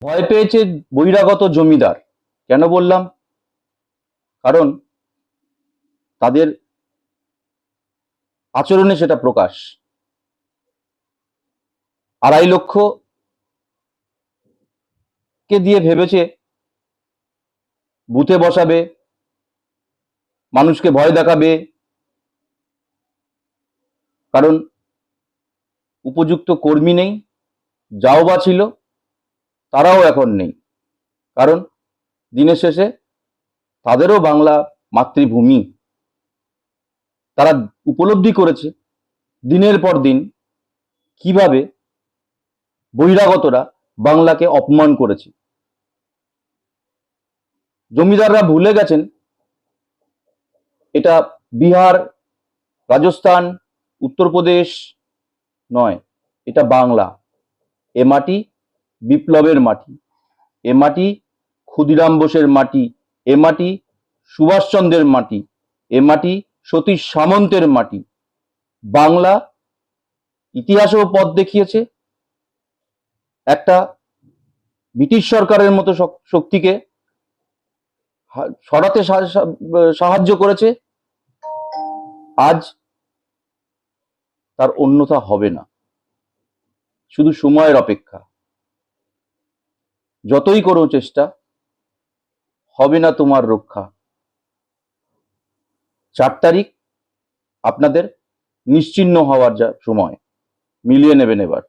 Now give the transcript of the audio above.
ভয় পেয়েছে বহিরাগত জমিদার। কেন বললাম? কারণ তাদের আচরণে সেটা প্রকাশ। 2.5 লক্ষ কে দিয়ে ভেবেছে বুথে বসাবে, মানুষকে ভয় দেখাবে, কারণ উপযুক্ত কর্মী নেই। যাও বা ছিল, তারাও এখন নেই। কারণ দিনের শেষে তাদেরও বাংলা মাতৃভূমি। তারা উপলব্ধি করেছে দিনের পর দিন কিভাবে বহিরাগতরা বাংলাকে অপমান করেছে। জমিদাররা ভুলে গেছেন এটা বিহার, রাজস্থান, উত্তরপ্রদেশ নয়, এটা বাংলা। এ মাটি বিপ্লবের মাটি, এ মাটি ক্ষুদিরাম বোসের মাটি, এ মাটি সুভাষচন্দ্রের মাটি, এ মাটি সতীশ সামন্তের মাটি। বাংলা ইতিহাসেও পথ দেখিয়েছে, একটা ব্রিটিশ সরকারের মতো শক্তিকে সরাতে সাহায্য করেছে। আজ তার অন্যথা হবে না, শুধু সময়ের অপেক্ষা। যতই করো চেষ্টা, হবে না তোমার রক্ষা। 4 তারিখ আপনাদের নিশ্চিহ্ন হওয়ার যা সময়, মিলিয়ে নেবেন এবার।